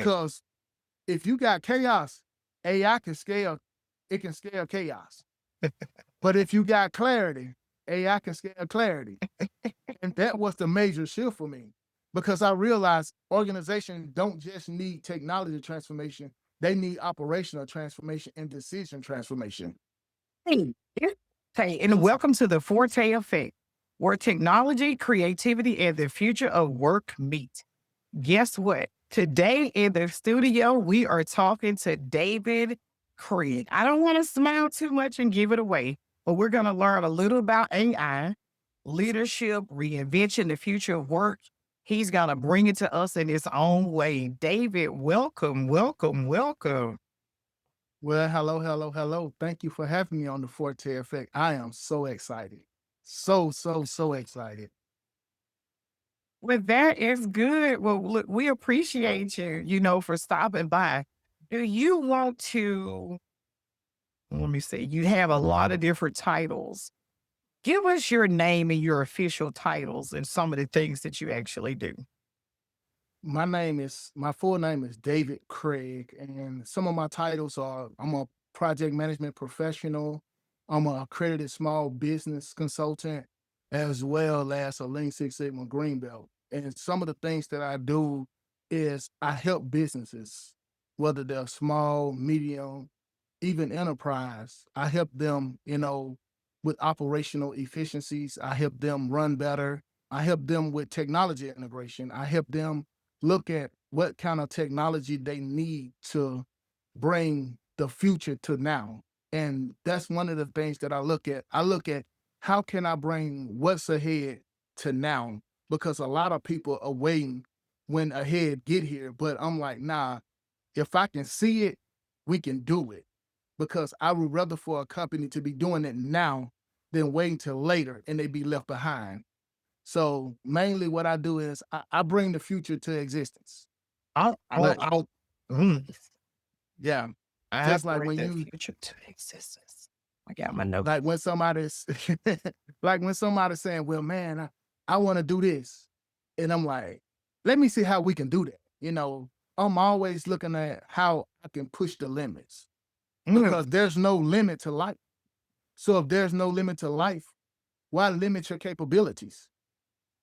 Because if you got chaos, AI can scale, it can scale chaos. But if you got clarity, AI can scale clarity. And that was the major shift for me because I realized organizations don't just need technology transformation, they need operational transformation and decision transformation. Hey, hey, and welcome to the Forte Effect, where technology, creativity, and the future of work meet. Guess what? Today in the studio, we are talking to David Craig. I don't want to smile too much and give it away, but we're going to learn a little about AI, leadership, reinvention, the future of work. He's going to bring it to us in his own way. David, welcome, welcome, welcome. Well, hello, hello, hello. Thank you for having me on the Forte Effect. I am so excited. So excited. Well, that is good. Well, look, we appreciate you, for stopping by. Do you want to, let me see, you have a lot of different titles. Give us your name and your official titles and some of the things that you actually do. My full name is David Craig, and some of my titles are I'm a project management professional, I'm a accredited small business consultant, as well as a Lean Six Sigma Green Belt. And some of the things that I do is I help businesses, whether they're small, medium, even enterprise. I help them, with operational efficiencies. I help them run better. I help them with technology integration. I help them look at what kind of technology they need to bring the future to now. And that's one of the things that I look at. I look at how can I bring what's ahead to now? Because a lot of people are waiting when ahead get here. But I'm like, nah, if I can see it, we can do it. Because I would rather for a company to be doing it now than waiting till later and they be left behind. So mainly what I do is I bring the future to existence. Like, I'll mm, yeah, I just like bring when the you, future to existence. I got my note. like when somebody's, like when somebody's saying, well, man, I want to do this. And I'm like, let me see how we can do that. I'm always looking at how I can push the limits Mm, because there's no limit to life. So if there's no limit to life, why limit your capabilities?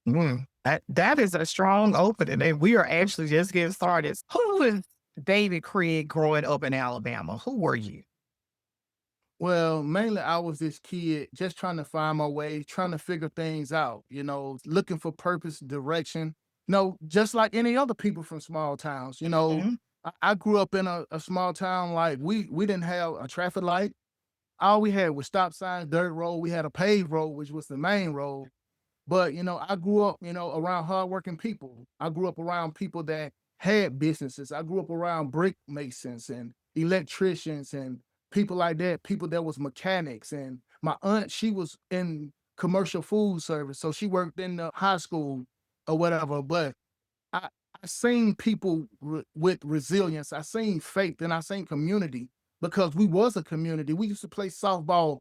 that is a strong opening, and we are actually just getting started. Who was David Craig growing up in Alabama? Who were you? Well, mainly I was this kid just trying to find my way, trying to figure things out, looking for purpose, direction. Just like any other people from small towns, Mhm. I grew up in a small town. Like we didn't have a traffic light. All we had was stop signs, dirt road. We had a paved road, which was the main road. But, I grew up, around hardworking people. I grew up around people that had businesses. I grew up around brick masons and electricians and people like that, people that was mechanics. And my aunt, she was in commercial food service. So she worked in the high school or whatever. But I seen people with resilience. I seen faith and I seen community because we was a community. We used to play softball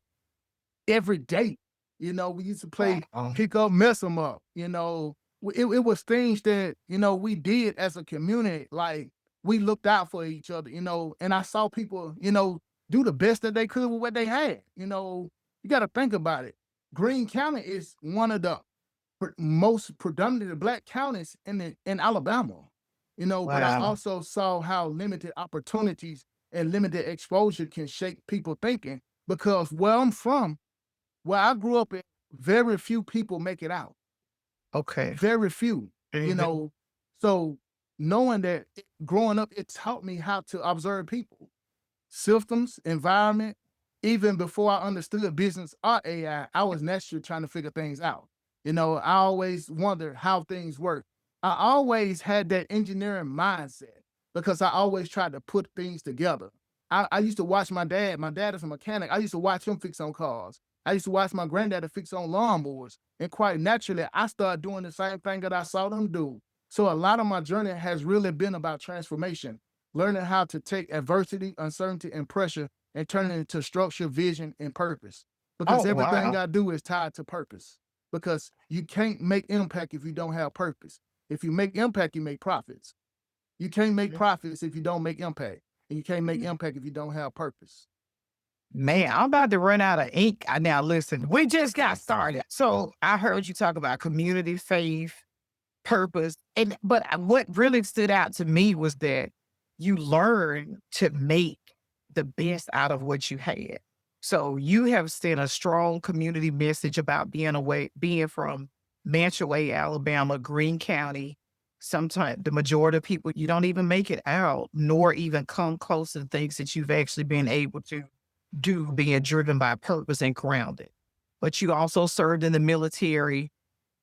every day. We used to play Wow. pick up, mess them up. It was things that we did as a community. Like we looked out for each other. And I saw people do the best that they could with what they had. You got to think about it. Greene County is one of the most predominantly black counties in Alabama. But I Wow. also saw how limited opportunities and limited exposure can shape people thinking. Because where I'm from, where I grew up in, very few people make it out. Okay. Very few, you Mhm. know. So knowing that growing up, it taught me how to observe people, systems, environment. Even before I understood business or AI, I was naturally trying to figure things out. I always wondered how things work. I always had that engineering mindset because I always tried to put things together. I used to watch my dad. My dad is a mechanic. I used to watch him fix on cars. I used to watch my granddad fix on lawnmowers. And quite naturally, I started doing the same thing that I saw them do. So a lot of my journey has really been about transformation, learning how to take adversity, uncertainty, and pressure and turn it into structure, vision, and purpose. Because Oh, everything wow. I do is tied to purpose. Because you can't make impact if you don't have purpose. If you make impact, you make profits. You can't make profits if you don't make impact, and you can't make impact if you don't have purpose. Man, I'm about to run out of ink. Now, listen, we just got started. So I heard you talk about community, faith, purpose. What really stood out to me was that you learn to make the best out of what you had. So you have sent a strong community message about being from Mantua, Alabama, Greene County. Sometimes the majority of people, you don't even make it out, nor even come close to the things that you've actually been able to do, being driven by purpose and grounded. But you also served in the military.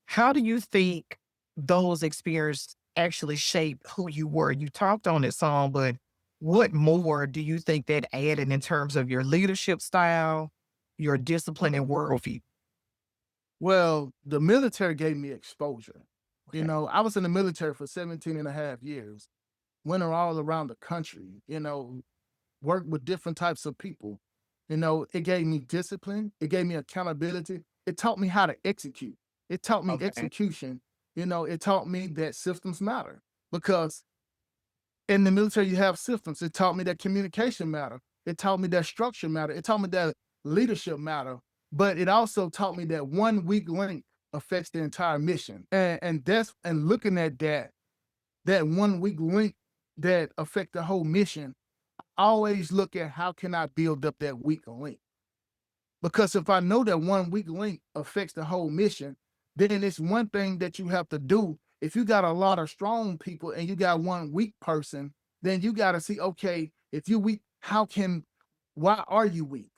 How do you think those experiences actually shaped who you were? You talked on it some, but what more do you think that added in terms of your leadership style, your discipline and worldview? Well, the military gave me exposure. Okay. I was in the military for 17 and a half years, went all around the country, worked with different types of people. It gave me discipline, it gave me accountability, it taught me how to execute. It taught me Okay. execution. It taught me that systems matter because in the military you have systems. It taught me that communication matter. It taught me that structure matter. It taught me that leadership matter. But it also taught me that one weak link affects the entire mission. And looking at that one weak link that affect the whole mission, I always look at how can I build up that weak link. Because if I know that one weak link affects the whole mission, then it's one thing that you have to do. If you got a lot of strong people and you got one weak person, then you got to see, okay, if you weak, why are you weak?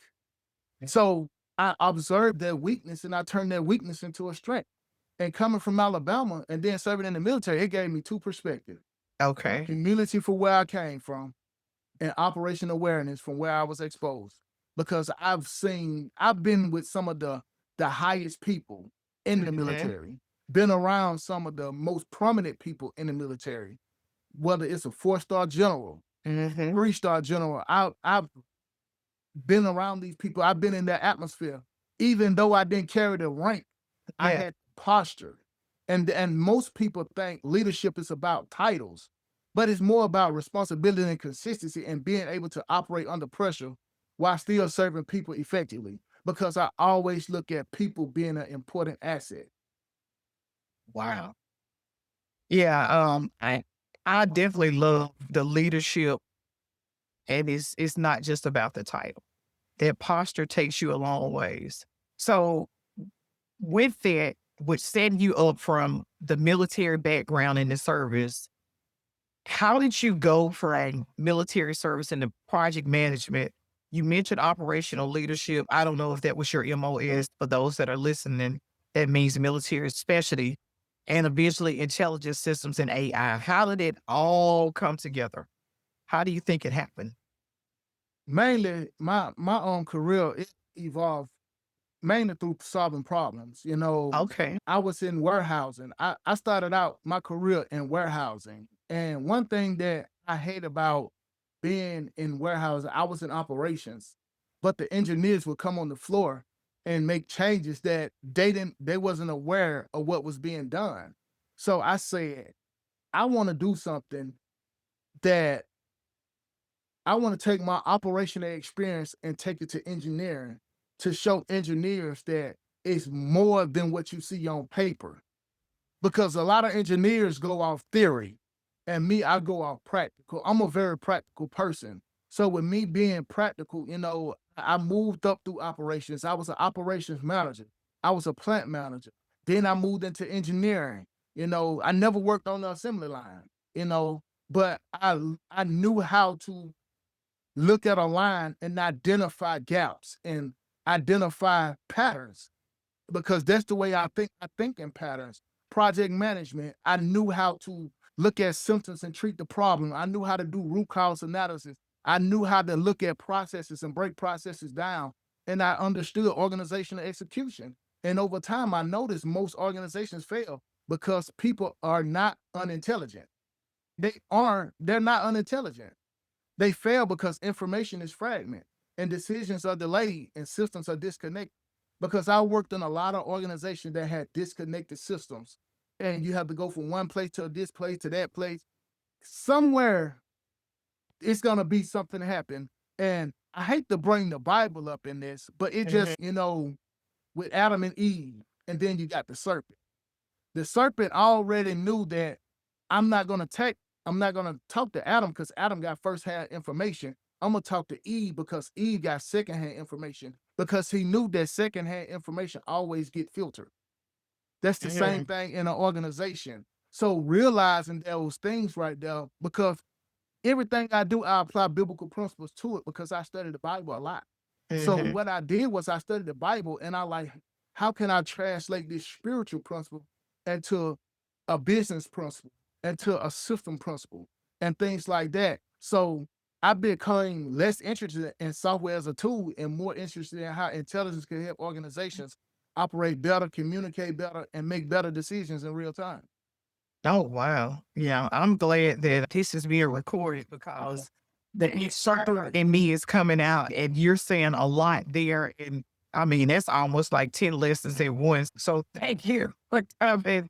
So I observed that weakness and I turned that weakness into a strength. And coming from Alabama and then serving in the military, it gave me two perspectives: Okay. humility for where I came from and operation awareness from where I was exposed. Because I've been with some of the highest people in the Mhm. military, been around some of the most prominent people in the military, whether it's a 4-star general, Mhm. 3-star general. I've been around these people. I've been in their atmosphere. Even though I didn't carry the rank, I Yeah. had posture. And most people think leadership is about titles, but it's more about responsibility and consistency and being able to operate under pressure while still serving people effectively. Because I always look at people being an important asset. Wow. Yeah. I definitely love the leadership, and it's not just about the title. That posture takes you a long ways. So with that, which setting you up from the military background in the service, how did you go from military service into project management? You mentioned operational leadership. I don't know if that was your MOS. For those that are listening, that means military specialty and eventually intelligence systems and AI. How did it all come together? How do you think it happened? Mainly, my own career it evolved mainly through solving problems. Okay. I was in warehousing. I started out my career in warehousing. And one thing that I hate about being in warehousing, I was in operations, but the engineers would come on the floor and make changes that they wasn't aware of what was being done. So I said, I want to do something that I want to take my operational experience and take it to engineering to show engineers that it's more than what you see on paper. Because a lot of engineers go off theory, and me, I go off practical. I'm a very practical person. So with me being practical, I moved up through operations. I was an operations manager. I was a plant manager. Then I moved into engineering. I never worked on the assembly line, but I knew how to look at a line and identify gaps and identify patterns because that's the way I think. I think in patterns. Project management, I knew how to look at symptoms and treat the problem. I knew how to do root cause analysis. I knew how to look at processes and break processes down. And I understood organizational execution. And over time, I noticed most organizations fail because people are not unintelligent. They're not unintelligent. They fail because information is fragmented and decisions are delayed and systems are disconnected. Because I worked in a lot of organizations that had disconnected systems, and you have to go from one place to this place to that place. somewhere it's gonna be something happen. And I hate to bring the Bible up in this, but it Mhm. just, with Adam and Eve, and then you got the serpent. The serpent already knew that I'm not gonna take, I'm not gonna talk to Adam because Adam got firsthand information. I'm gonna talk to Eve because Eve got secondhand information because he knew that secondhand information always get filtered. That's the same Mhm. thing in an organization. So realizing those things right there, because everything I do, I apply biblical principles to it because I study the Bible a lot. So Mhm. what I did was I studied the Bible and I like, how can I translate this spiritual principle into a business principle, into a system principle, and things like that. So I became less interested in software as a tool and more interested in how intelligence can help organizations operate better, communicate better, and make better decisions in real time. Oh, wow. Yeah, I'm glad that this is being recorded because the instructor in me is coming out and you're saying a lot there. And I mean, that's almost like 10 lessons at once. So thank you for coming,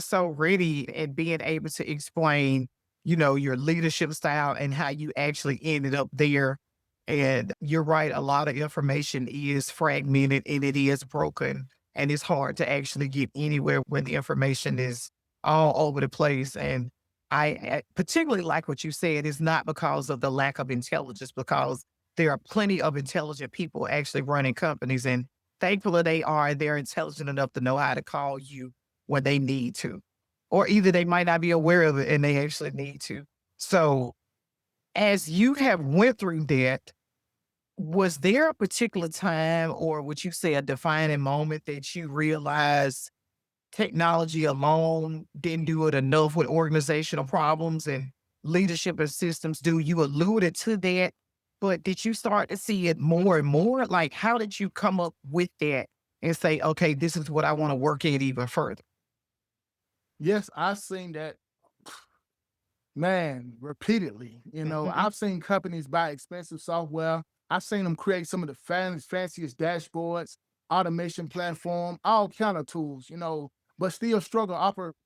so ready and being able to explain, your leadership style and how you actually ended up there. And you're right, a lot of information is fragmented and it is broken. And it's hard to actually get anywhere when the information is all over the place. And I particularly like what you said is not because of the lack of intelligence, because there are plenty of intelligent people actually running companies. And thankfully they're intelligent enough to know how to call you when they need to. Or either they might not be aware of it and they actually need to. So as you have went through that, was there a particular time or would you say a defining moment that you realized technology alone didn't do it enough with organizational problems and leadership and systems? Do you alluded to that, but did you start to see it more and more? Like, how did you come up with that and say, okay, this is what I want to work at even further? Yes, I've seen that, man, repeatedly. Mhm. I've seen companies buy expensive software. I've seen them create some of the fanciest dashboards, automation platform, all kind of tools, but still struggle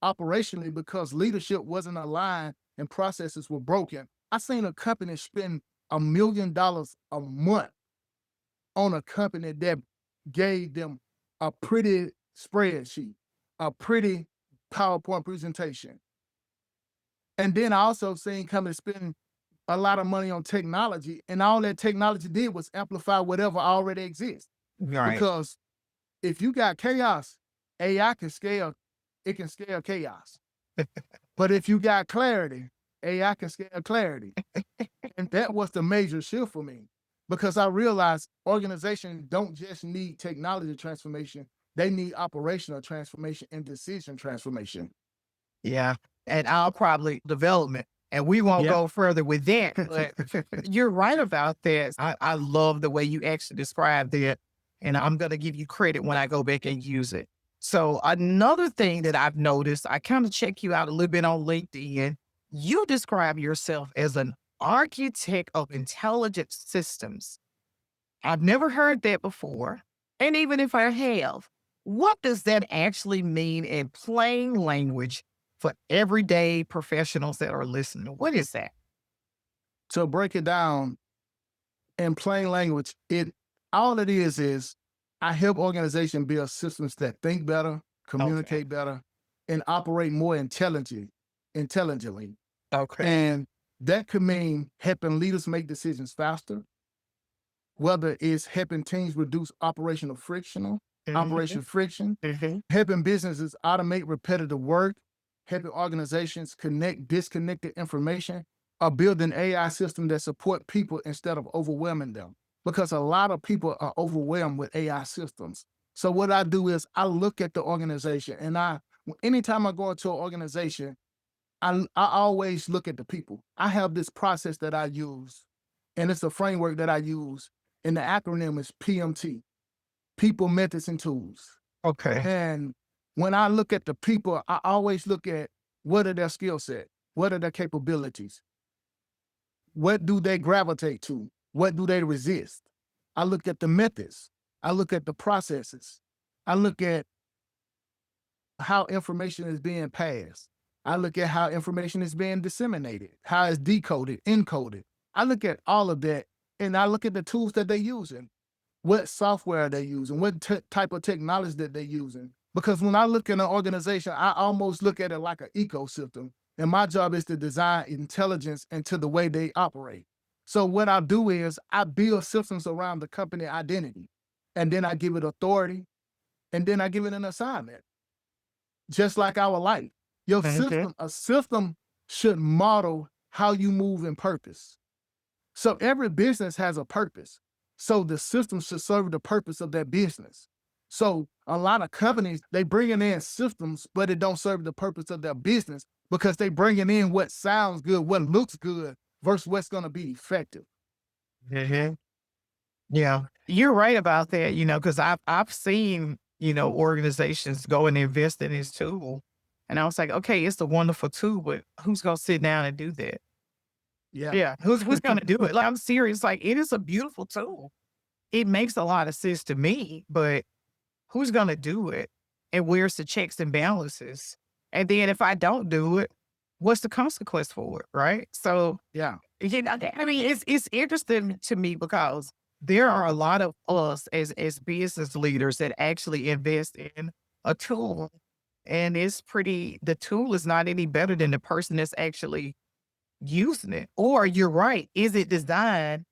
operationally because leadership wasn't aligned and processes were broken. I seen a company spend $1 million a month on a company that gave them a pretty spreadsheet, a pretty PowerPoint presentation. And then I also seen companies spend a lot of money on technology, and all that technology did was amplify whatever already exists. Right. Because if you got chaos, AI can scale, it can scale chaos. But if you got clarity, AI can scale clarity. And that was the major shift for me because I realized organizations don't just need technology transformation, they need operational transformation and decision transformation. Yeah. And I'll probably development. And we won't Yeah. go further with that. But you're right about that. I love the way you actually described that. And I'm going to give you credit when I go back and use it. So, another thing that I've noticed, I kind of check you out a little bit on LinkedIn. You describe yourself as an architect of intelligent systems. I've never heard that before. And even if I have, what does that actually mean in plain language for everyday professionals that are listening? What is that? To break it down in plain language, it all it is I help organizations build systems that think better, Okay. communicate better, and operate more intelligently. Okay. And that could mean helping leaders make decisions faster, whether it's helping teams reduce Hmm. operation friction, Hmm. helping businesses automate repetitive work, helping organizations connect disconnected information, or build an AI system that support people instead of overwhelming them. Because a lot of people are overwhelmed with AI systems. So what I do is I look at the organization and anytime I go into an organization, I always look at the people. I have this process that I use, and it's a framework that I use, and the acronym is PMT: People, Methods, and Tools. Okay. And when I look at the people, I always look at what are their skill set, what are their capabilities, what do they gravitate to, what do they resist. I look at the methods, I look at the processes, I look at how information is being passed. I look at how information is being disseminated, how it's decoded, encoded. I look at all of that, and I look at the tools that they're using, what software they're using, what type of technology that they're using. Because when I look at an organization, I almost look at it like an ecosystem. And my job is to design intelligence into the way they operate. So what I do is I build systems around the company identity, and then I give it authority, and then I give it an assignment, just like our life. Your Mhm. system, a system should model how you move in purpose. So every business has a purpose. So the system should serve the purpose of that business. So a lot of companies, they bringing in systems, but it don't serve the purpose of their business because they bringing in what sounds good, what looks good versus what's going to be effective. Mhm. Yeah, you're right about that, because I've seen, organizations go and invest in this tool. And I was like, okay, it's a wonderful tool, but who's gonna sit down and do that? Yeah. Yeah, who's gonna do it? Like, I'm serious. Like, it is a beautiful tool. It makes a lot of sense to me, but who's gonna do it? And where's the checks and balances? And then if I don't do it, what's the consequence for it? Right. So Yeah. I mean, it's interesting to me because there are a lot of us as business leaders that actually invest in a tool, and the tool is not any better than the person that's actually using it. Or you're right, is it designed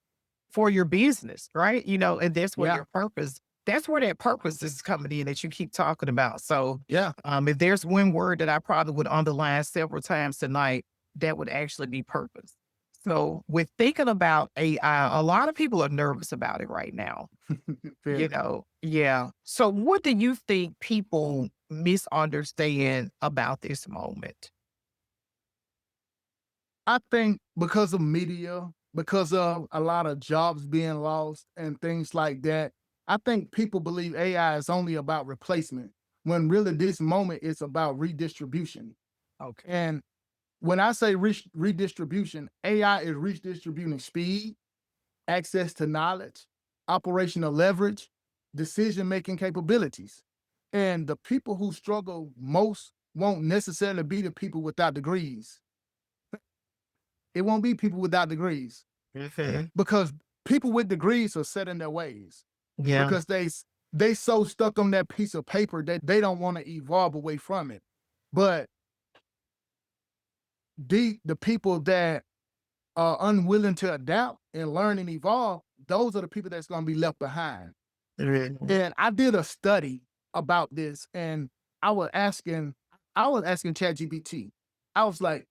for your business, right? And that's where Yeah. your purpose. That's where that purpose is coming in that you keep talking about. So, Yeah. if there's one word that I probably would underline several times tonight, that would actually be purpose. So, with thinking about AI, a lot of people are nervous about it right now. Very. Yeah. So, what do you think people misunderstand about this moment? I think because of media, because of a lot of jobs being lost and things like that, I think people believe AI is only about replacement when really this moment is about redistribution. Okay. And when I say redistribution, AI is redistributing speed, access to knowledge, operational leverage, decision making capabilities. And the people who struggle most won't necessarily be the people without degrees. It won't be people without degrees Mhm. because people with degrees are set in their ways Yeah. because they so stuck on that piece of paper that they don't want to evolve away from it. But the people that are unwilling to adapt and learn and evolve, those are the people that's going to be left behind. Mhm. And I did a study about this, and I was asking, I was asking ChatGPT. I was like,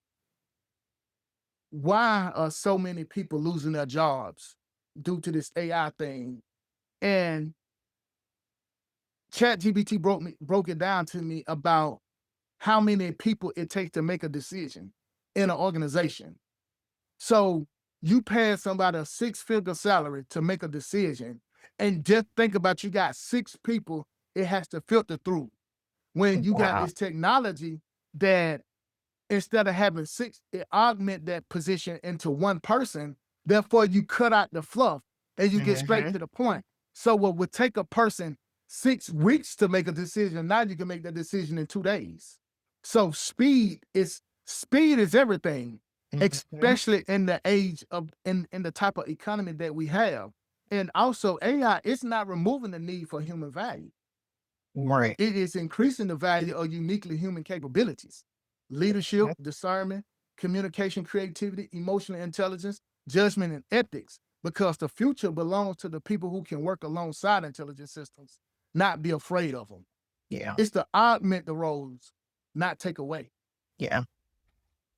why are so many people losing their jobs due to this AI thing? And ChatGPT broke it down to me about how many people it takes to make a decision in an organization. So you pay somebody a six-figure salary to make a decision, and just think about you got six people it has to filter through. When you got Wow. this technology that instead of having six, it augment that position into one person. Therefore, you cut out the fluff and you get straight Mhm. to the point. So what would take a person 6 weeks to make a decision, now you can make that decision in 2 days. So speed is everything, Mhm. especially in the age of in the type of economy that we have. And also AI, it's not removing the need for human value. Right. It is increasing the value of uniquely human capabilities, leadership, Mhm. discernment, communication, creativity, emotional intelligence, judgment, and ethics, because the future belongs to the people who can work alongside intelligent systems, not be afraid of them. Yeah. It's to augment the roles, not take away. Yeah.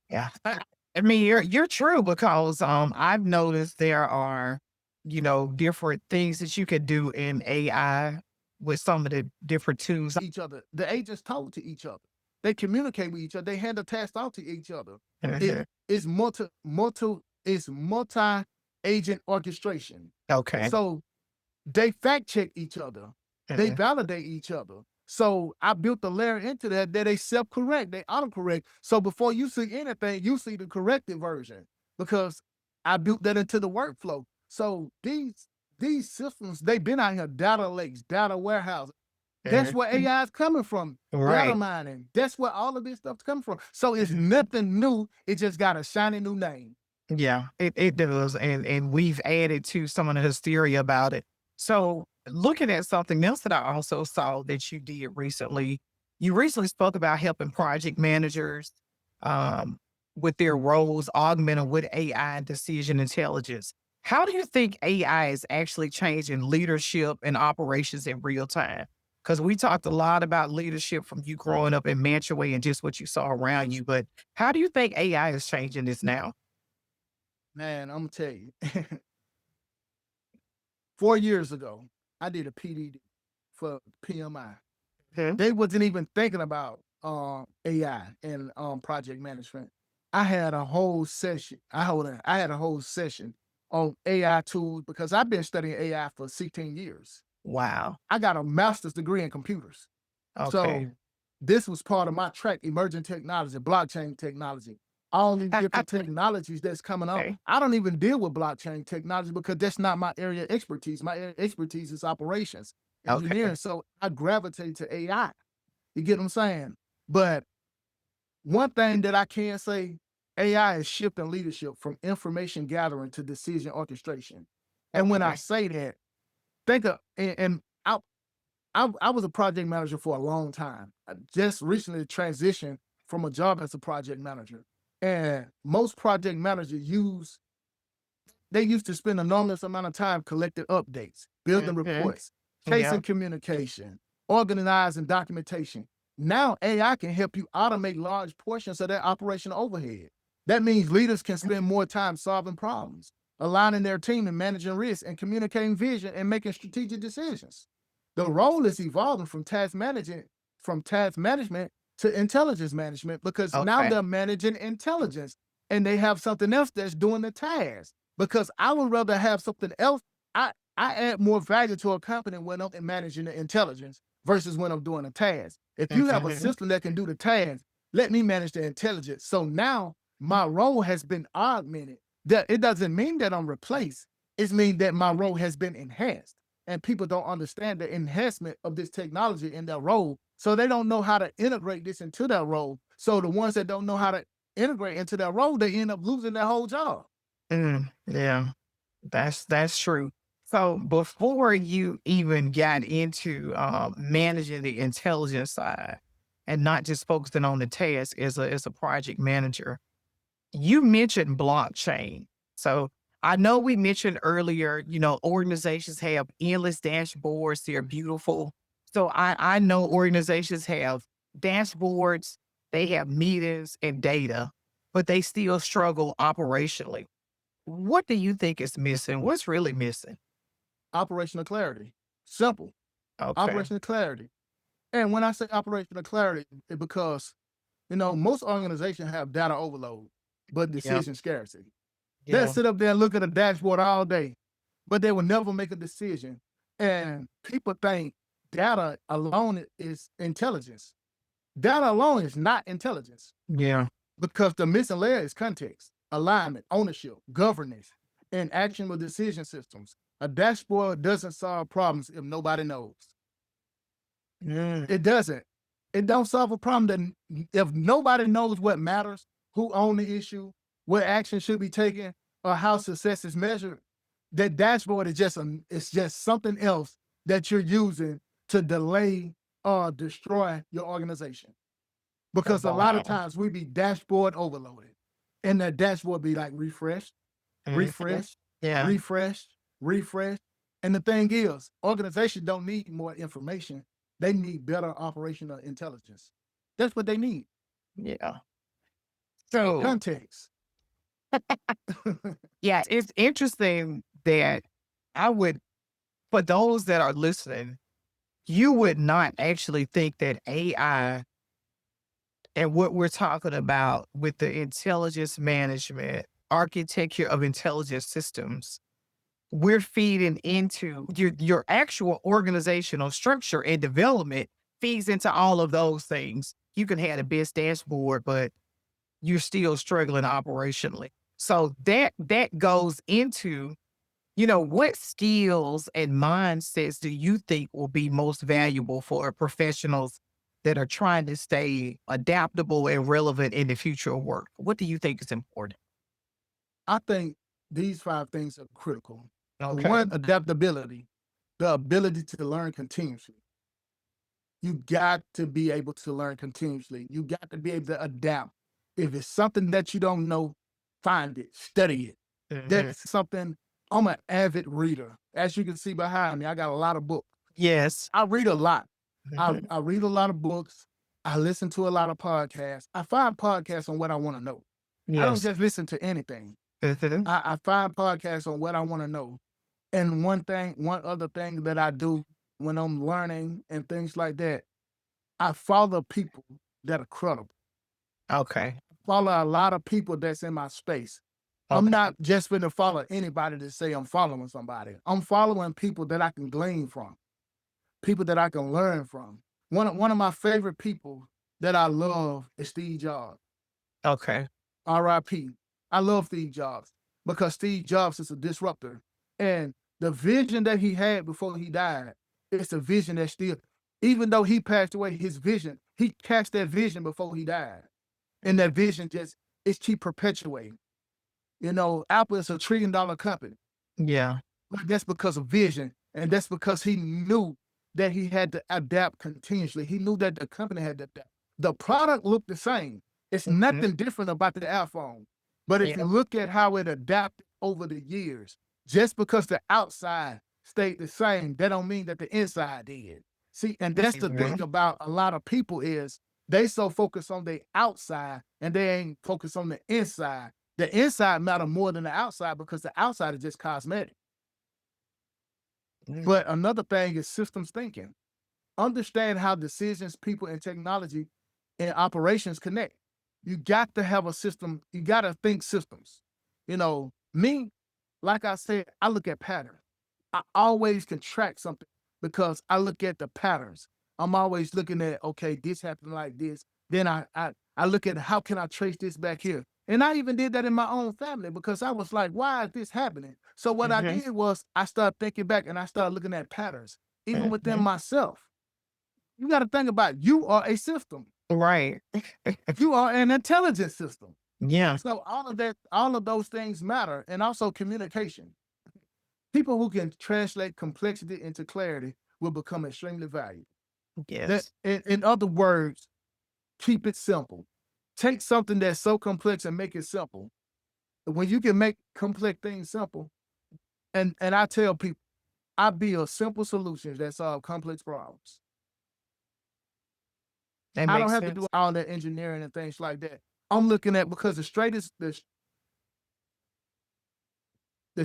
Yeah. I mean, you're true because I've noticed there are, different things that you could do in AI with some of the different tools. Each other, the agents talk to each other. They communicate with each other. They hand the tasks out to each other. It Mhm. is multi agent orchestration. Okay. So they fact check each other. They Mhm. validate each other. So I built a layer into that they self correct, they autocorrect. So before you see anything, you see the corrected version because I built that into the workflow. So these systems, they've been out here, data lakes, data warehouse. That's where AI is coming from. Data Right. mining. That's where all of this stuff's coming from. So it's nothing new. It just got a shiny new name. Yeah, it does, and we've added to some of the hysteria about it. So, looking at something else that I also saw that you did recently, you recently spoke about helping project managers um, with their roles augmented with AI and decision intelligence. How do you think AI is actually changing leadership and operations in real time? Because we talked a lot about leadership from you growing up in Mantua and just what you saw around you, but how do you think AI is changing this now? Man, I'm gonna tell you. 4 years ago, I did a PDD for PMI. Mhm. They wasn't even thinking about AI and project management. I had a whole session. I had a whole session on AI tools because I've been studying AI for 16 years. Wow. I got a master's degree in computers. Okay. So this was part of my track, emerging technology, blockchain technology, all these different technologies that's coming up. Okay. I don't even deal with blockchain technology because that's not my area of expertise. My area of expertise is operations, Okay. engineering. So I gravitate to AI. You get what I'm saying? But one thing that I can say, AI is shifting leadership from information gathering to decision orchestration. And when I Okay. say that, think of and I was a project manager for a long time. I just recently transitioned from a job as a project manager. And most project managers they used to spend enormous amount of time collecting updates, building Mhm. reports, Yeah. chasing communication, organizing documentation. Now AI can help you automate large portions of that operational overhead. That means leaders can spend more time solving problems, aligning their team and managing risk and communicating vision and making strategic decisions. The role is evolving from task management to intelligence management because now Okay. they're managing intelligence and they have something else that's doing the task because I would rather have something else. I add more value to a company when I'm managing the intelligence versus when I'm doing a task. If you have a Mhm. system that can do the task, let me manage the intelligence. So now my role has been augmented. That it doesn't mean that I'm replaced. It means that my role has been enhanced. And people don't understand the enhancement of this technology in their role. So they don't know how to integrate this into their role. So the ones that don't know how to integrate into their role, they end up losing their whole job. Yeah, that's true. So before you even got into managing the intelligence side and not just focusing on the task as a project manager, you mentioned blockchain. So I know we mentioned earlier, organizations have endless dashboards. They're beautiful. So I know organizations have dashboards, they have meetings and data, but they still struggle operationally. What do you think is missing? What's really missing? Operational clarity. Simple. Okay. Operational clarity. And when I say operational clarity, it's because, most organizations have data overload, but Yeah. decision scarcity. They'll Yeah. sit up there and look at a dashboard all day, but they will never make a decision. And people think data alone is intelligence. Data alone is not intelligence Yeah. because the missing layer is context, alignment, ownership, governance, and actionable decision systems. A dashboard doesn't solve problems if nobody knows. Mm, It doesn't. It don't solve a problem that if nobody knows what matters, who own the issue, what action should be taken, or how success is measured, that dashboard is it's just something else that you're using to delay or destroy your organization. Because a lot of wow. times we be dashboard overloaded. And that dashboard be like refresh, Mhm. refresh, Yeah. refresh, refresh. And the thing is, organizations don't need more information. They need better operational intelligence. That's what they need. Yeah. So Context. yeah, it's interesting that I would, for those that are listening, you would not actually think that AI and what we're talking about with the intelligence management, architecture of intelligence systems, we're feeding into your actual organizational structure and development feeds into all of those things. You can have the best dashboard, but you're still struggling operationally. So that goes into what skills and mindsets do you think will be most valuable for professionals that are trying to stay adaptable and relevant in the future of work? What do you think is important? I think these 5 things are critical. Okay. One, adaptability, the ability to learn continuously. You got to be able to learn continuously. You got to be able to adapt. If it's something that you don't know, find it, study it. Mhm. That's something. I'm an avid reader. As you can see behind me, I got a lot of books. Yes. I read a lot. I, Mhm. I read a lot of books. I listen to a lot of podcasts. I find podcasts on what I want to know. I don't Yes. just listen to anything. Mhm. I find podcasts on what I want to know. And one other thing that I do when I'm learning and things like that, I follow people that are credible. Okay. Follow a lot of people that's in my space. I'm Okay. not just going to follow anybody to say I'm following somebody. I'm following people that I can glean from, people that I can learn from. One of my favorite people that I love is Steve Jobs. Okay. RIP. I love Steve Jobs because Steve Jobs is a disruptor. And the vision that he had before he died, it's a vision that still, even though he passed away, his vision, he cast that vision before he died. And that vision just, it's keep perpetuating. Apple is $1 trillion company. Yeah. But that's because of vision. And that's because he knew that he had to adapt continuously. He knew that the company had to adapt. The product looked the same. It's Mhm. nothing different about the iPhone. But if you Yeah. look at how it adapted over the years, just because the outside stayed the same, that don't mean that the inside did. See, and that's the thing Mhm. about a lot of people is they so focused on the outside and they ain't focused on the inside. The inside matter more than the outside because the outside is just cosmetic. Mhm. But another thing is systems thinking. Understand how decisions, people, and technology and operations connect. You got to have a system. You got to think systems. Me, like I said, I look at patterns. I always can track something because I look at the patterns. I'm always looking at, okay, this happened like this. Then I look at how can I trace this back here. And I even did that in my own family because I was like, why is this happening? So what I Mhm. did was I started thinking back and I started looking at patterns, even within Mhm. myself. You got to think about it. You are a system. Right. You are an intelligent system. Yeah. So all of those things matter, and also communication. People who can translate complexity into clarity will become extremely valuable. That, Yes. in other words, keep it simple. Take something that's so complex and make it simple. When you can make complex things simple, and I tell people, I build simple solutions that solve complex problems. That I don't makes have to do sense. all that engineering and things like that. I'm looking at because the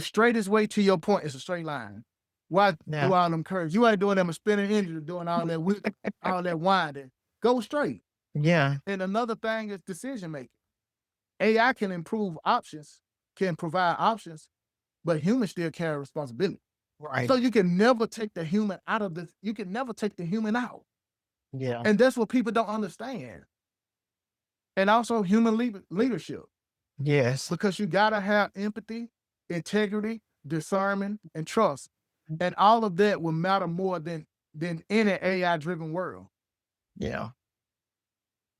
straightest way to your point is a straight line. Why do Yeah. all them curves? You ain't doing them a spinning engine, doing all that all that winding. Go straight. Yeah. And another thing is decision making. AI can improve options, can provide options, but humans still carry responsibility. So Right. you can never take the human out of this. You can never take the human out. Yeah. And that's what people don't understand. And also human leadership, Yes. because you gotta have empathy, integrity, discernment, and trust. And all of that will matter more than any AI driven world Yeah.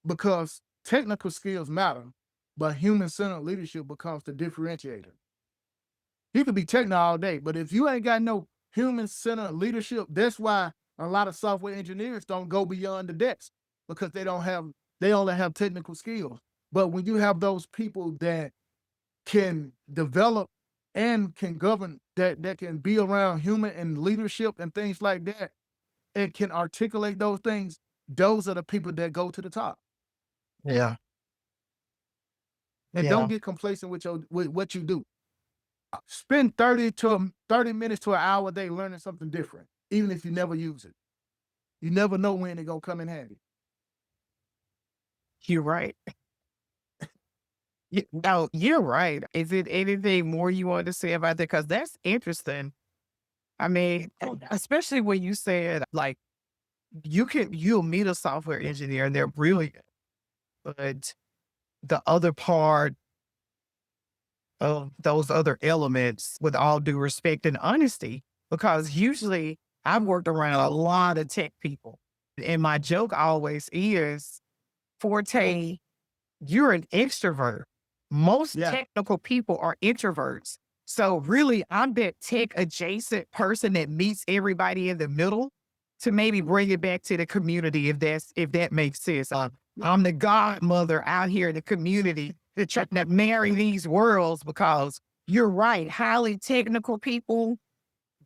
because technical skills matter, but human centered leadership becomes the differentiator. You could be techno all day, but if you ain't got no human centered leadership, that's why a lot of software engineers don't go beyond the desk because they only have technical skills. But when you have those people that can develop and can govern, that can be around human and leadership and things like that and can articulate those things, those are the people that go to the top. Yeah. And don't Yeah. get complacent with what you do. Spend 30 minutes to an hour a day learning something different, even if you never use it. You never know when it's gonna come in handy. You're right. No, you're right. Is it anything more you want to say about that? Because that's interesting. I mean, especially when you said like you'll meet a software engineer and they're brilliant, but the other part of those other elements with all due respect and honesty, because usually I've worked around a lot of tech people. And my joke always is, Forte, you're an extrovert. Most Yeah. technical people are introverts. So really, I'm that tech adjacent person that meets everybody in the middle to maybe bring it back to the community, if that makes sense. I'm the godmother out here in the community to try to marry these worlds, because you're right. Highly technical people,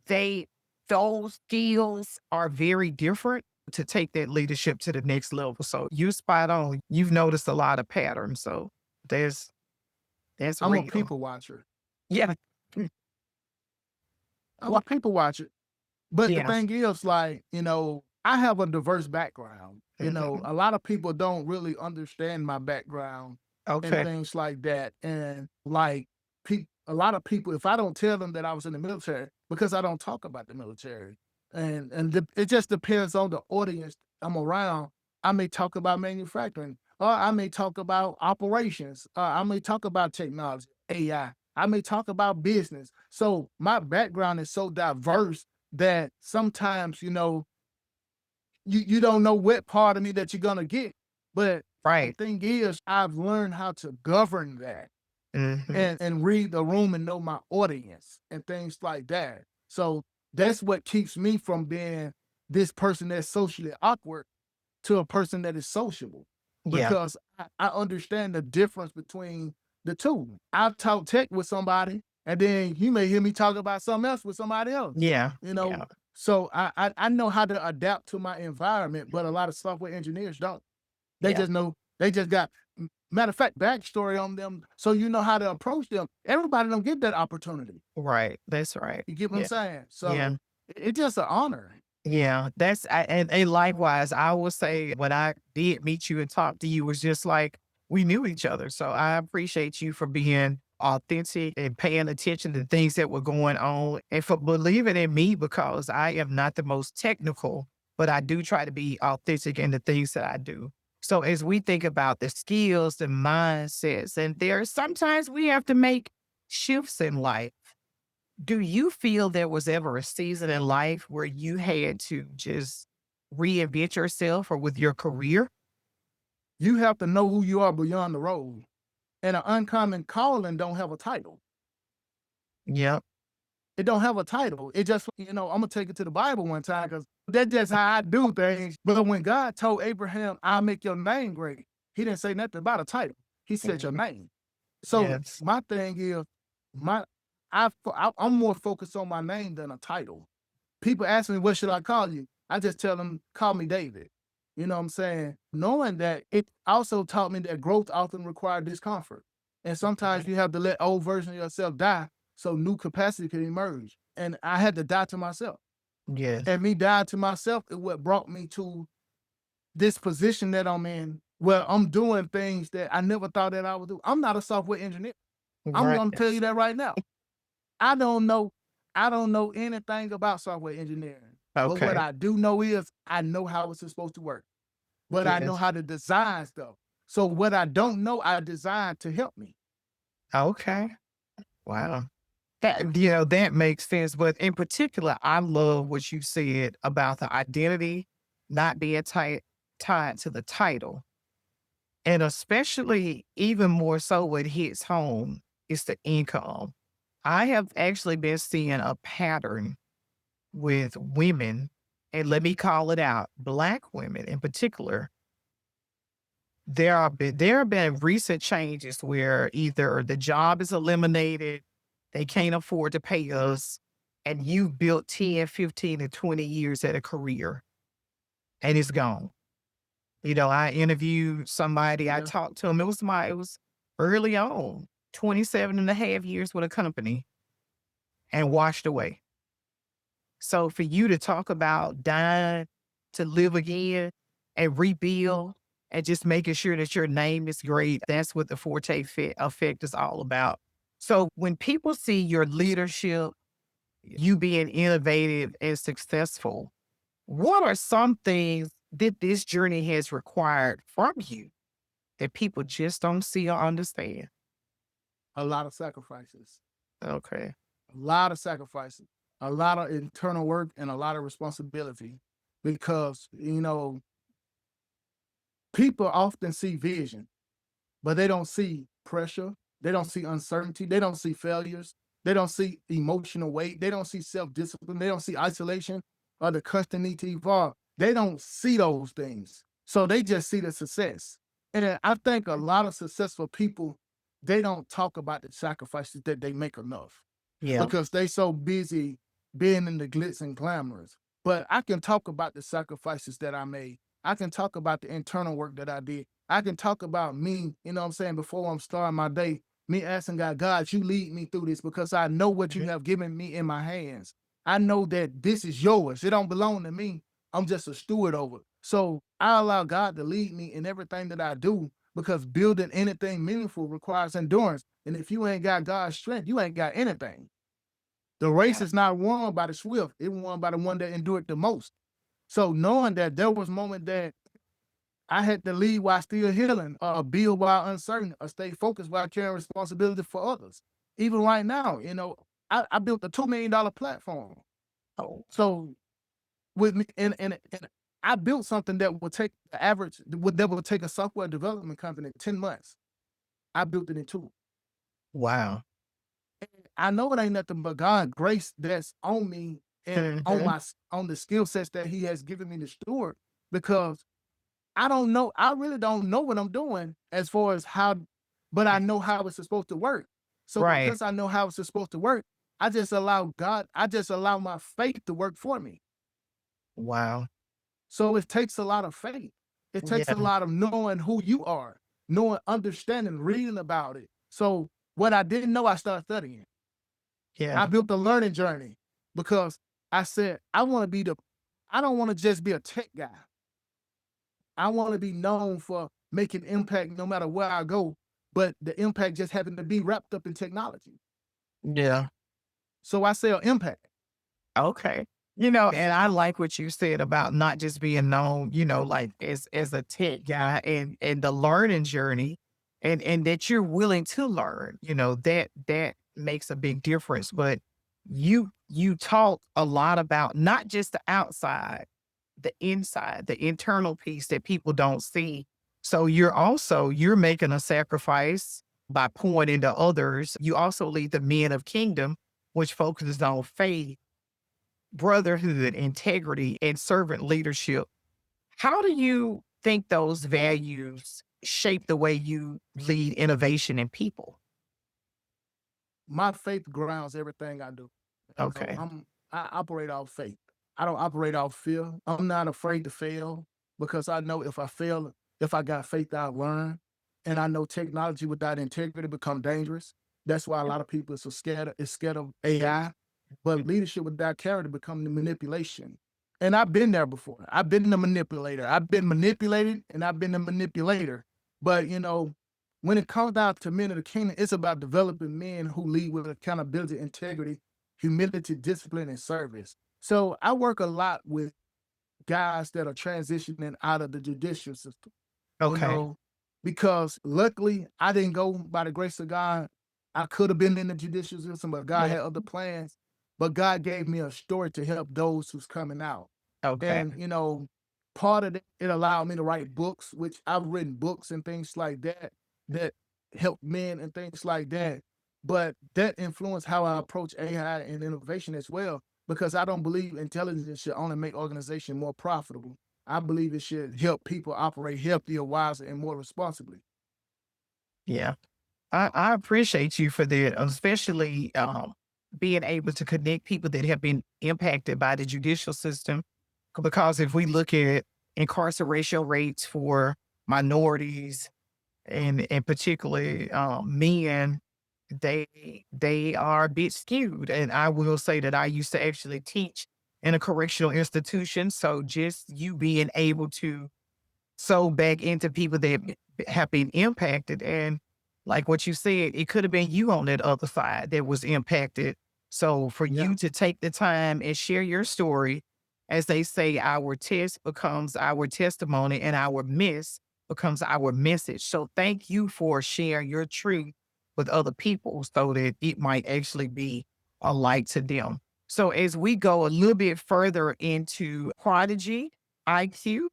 they those skills are very different to take that leadership to the next level. So you spot on. You've noticed a lot of patterns. So there's that's I'm a real. people watcher. Yeah. Mm. I'm a Well, people watcher. But the yeah. thing is, like, I have a diverse background. Mhm. A lot of people don't really understand my background and Okay. things like that. And like a lot of people, if I don't tell them that I was in the military, because I don't talk about the military, it just depends on the audience I'm around. I may talk about manufacturing, or I may talk about operations, I may talk about technology, AI. I may talk about business. So my background is so diverse that sometimes, you don't know what part of me that you're gonna get. But the Right. thing is, I've learned how to govern that Hmm. and read the room and know my audience and things like that. So that's what keeps me from being this person that's socially awkward to a person that is sociable, Yeah. because I understand the difference between the two. I've talked tech with somebody, and then you may hear me talk about something else with somebody else. Yeah. You Yeah. know, so I know how to adapt to my environment, but a lot of software engineers don't. They Yeah. just know they just got matter of fact backstory on them, so you know how to approach them. Everybody don't get that opportunity. Right. That's right. You get what I'm Yeah. saying? Yeah. So it's just an honor. Yeah, and likewise, I will say when I did meet you and talk to you, was just like we knew each other. So I appreciate you for being authentic and paying attention to things that were going on, and for believing in me, because I am not the most technical, but I do try to be authentic in the things that I do. So as we think about the skills, the mindsets, and there sometimes we have to make shifts in life. Do you feel there was ever a season in life where you had to just reinvent yourself or with your career? You have to know who you are beyond the role. And an uncommon calling don't have a title. Yep. It don't have a title. It just, I'm gonna take it to the Bible one time because that's just how I do things. But when God told Abraham, "I'll make your name great," He didn't say nothing about a title. He said your Mhm. name. So Yes. my thing is, my I'm more focused on my name than a title. People ask me, "What should I call you?" I just tell them, "Call me David." You know what I'm saying? Knowing that, it also taught me that growth often requires discomfort. And sometimes Mhm. you have to let old version of yourself die so new capacity can emerge. And I had to die to myself. Yes. And me dying to myself is what brought me to this position that I'm in, where I'm doing things that I never thought that I would do. I'm not a software engineer. I'm Right. gonna tell you that right now. I don't know I don't know anything about software engineering. But what Okay. I do know is I know how it's supposed to work. But I know Yes. how to design stuff. So what I don't know, I design to help me. Okay. Wow. That makes sense. But in particular, I love what you said about the identity not being tied to the title. And especially even more so what hits home is the income. I have actually been seeing a pattern with women, and let me call it out, Black women in particular. There have been recent changes where either the job is eliminated, they can't afford to pay us, and you've built 10, 15, and 20 years at a career, and it's gone. I interviewed somebody, I Yeah. talked to him. It was early on, 27 and a half years with a company, and washed away. So for you to talk about dying to live again and rebuild and just making sure that your name is great, that's what the Effect is all about. So when people see your leadership, you being innovative and successful, what are some things that this journey has required from you that people just don't see or understand? a lot of sacrifices, Okay. a lot of sacrifices, a lot of internal work, and a lot of responsibility because, people often see vision, but they don't see pressure. They don't see uncertainty. They don't see failures. They don't see emotional weight. They don't see self discipline. They don't see isolation or the constant need to evolve. They don't see those things. So they just see the success. And I think a lot of successful people, they don't talk about the sacrifices that they make enough Yeah. because they so busy being in the glitz and glamours. But I can talk about the sacrifices that I made. I can talk about the internal work that I did. I can talk about me, before I'm starting my day, me asking God, you lead me through this because I know what you Mhm. have given me in my hands. I know that this is yours. It don't belong to me. I'm just a steward over it. So I allow God to lead me in everything that I do because building anything meaningful requires endurance. And if you ain't got God's strength, you ain't got anything. The race Yeah. is not won by the swift, it's won by the one that endured the most. So knowing that there was moment that I had to lead while still healing, or build while uncertain, or stay focused while carrying responsibility for others. Even right now, I built a $2 million platform. Oh, So with me, and I built something that would take the average, that would take a software development company 10 months. I built it in two. wow. I know it ain't nothing but God grace that's on me and on Mhm. on the skill sets that He has given me to steward because I don't know. I really don't know what I'm doing as far as how, but I know how it's supposed to work. So Right. because I know how it's supposed to work, I just allow my faith to work for me. Wow. So it takes a lot of faith. It takes a Yeah. lot of knowing who you are, knowing, understanding, reading about it. So what I didn't know, I started studying. Yeah. I built a learning journey because I said, I don't want to just be a tech guy. I want to be known for making impact no matter where I go, but the impact just happened to be wrapped up in technology. Yeah. So I sell impact. Okay. And I like what you said about not just being known, like as a tech guy and the learning journey and that you're willing to learn, that makes a big difference. But you talk a lot about not just the outside, the inside, the internal piece that people don't see. So you're making a sacrifice by pouring into others. You also lead the men of kingdom, which focuses on faith, brotherhood, integrity, and servant leadership. How do you think those values shape the way you lead innovation in people? My faith grounds everything I do. Okay. I operate off faith. I don't operate off fear. I'm not afraid to fail because I know if I fail, if I got faith, I'll learn. And I know technology without integrity become dangerous. That's why a lot of people are so scared of AI. But leadership without character become the manipulation. And I've been there before. I've been the manipulator. I've been manipulated and I've been the manipulator. But when it comes down to men of the kingdom, it's about developing men who lead with accountability, integrity, humility, discipline, and service. So I work a lot with guys that are transitioning out of the judicial system, you Okay. know, because luckily I didn't go by the grace of God. I could have been in the judicial system, but God Yeah. had other plans. But God gave me a story to help those who's coming out. Okay. And, part of it allowed me to write books, which I've written books and things like that that help men and things like that. But that influenced how I approach AI and innovation as well, because I don't believe intelligence should only make organization more profitable. I believe it should help people operate healthier, wiser, and more responsibly. Yeah. I appreciate you for that, especially being able to connect people that have been impacted by the judicial system. Because if we look at incarceration rates for minorities and particularly men, they are a bit skewed. And I will say that I used to actually teach in a correctional institution. So just you being able to sew back into people that have been impacted, and like what you said, it could have been you on that other side that was impacted. So for Yeah. you to take the time and share your story, as they say, our test becomes our testimony and our miss becomes our message. So thank you for sharing your truth with other people so that it might actually be a light to them. So as we go a little bit further into Prodigy IQ,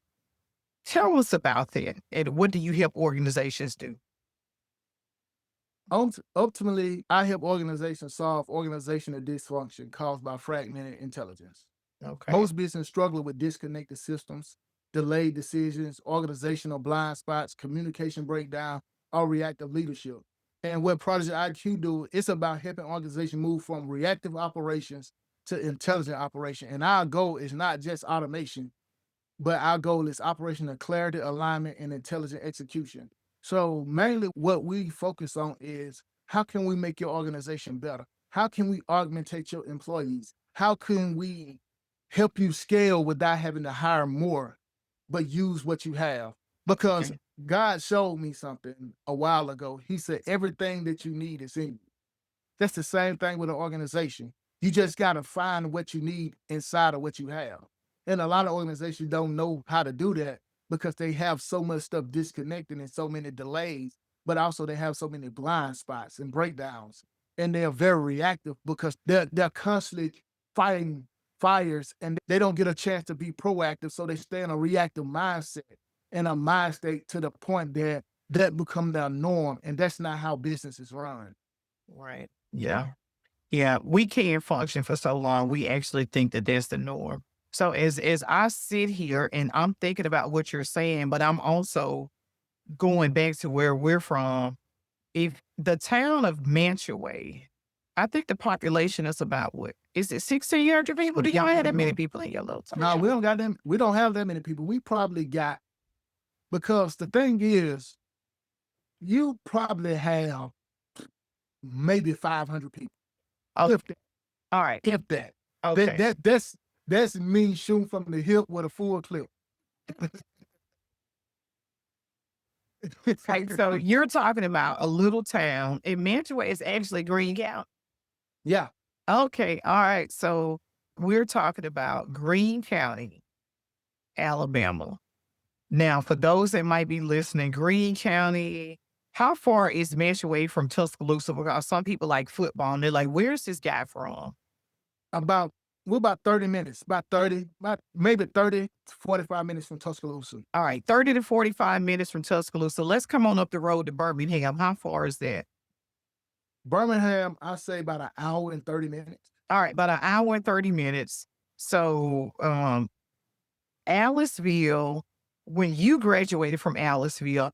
tell us about that. And what do you help organizations do? Ultimately, I help organizations solve organizational dysfunction caused by fragmented intelligence. Okay. Most businesses struggle with disconnected systems, delayed decisions, organizational blind spots, communication breakdown, or reactive leadership. And what Prodigy IQ do, it's about helping organizations move from reactive operations to intelligent operation. And our goal is not just automation, but our goal is operational clarity, alignment, and intelligent execution. So mainly what we focus on is how can we make your organization better? How can we augmentate your employees? How can we help you scale without having to hire more, but use what you have? Because Okay. God showed me something a while ago. He said, everything that you need is in you. That's the same thing with an organization. You just got to find what you need inside of what you have. And a lot of organizations don't know how to do that because they have so much stuff disconnected and so many delays, but also they have so many blind spots and breakdowns. And they're very reactive because they're constantly fighting fires and they don't get a chance to be proactive. So they stay in a reactive mindset and a mind state to the point that that become their norm. And that's not how businesses run. Right. Yeah. Yeah. We can't function for so long. We actually think that that's the norm. So as I sit here and I'm thinking about what you're saying, but I'm also going back to where we're from, if the town of Mantuay, I think the population is about what? Is it 1,600 people? Do y'all have that many people in your little No, town? we don't got them. We don't have that many people. We probably got because the thing is, you probably have maybe 500 people. Oh, If that, all right. if that. That Okay. that that's me shooting from the hip with a full clip. Okay. So you're talking about a little town and Mantua is actually Green County. Yeah. Okay. All right. So we're talking about Green County, Alabama. Now, for those that might be listening, Green County, how far is Mantua from Tuscaloosa? Because some people like football and they're like, where's this guy from? About we're about 30 minutes. About maybe 30 to 45 minutes from Tuscaloosa. All right, 30 to 45 minutes from Tuscaloosa. Let's come on up the road to Birmingham. How far is that? Birmingham, I say about an hour and 30 minutes. All right, about an hour and 30 minutes. So, Aliceville, when you graduated from Aliceville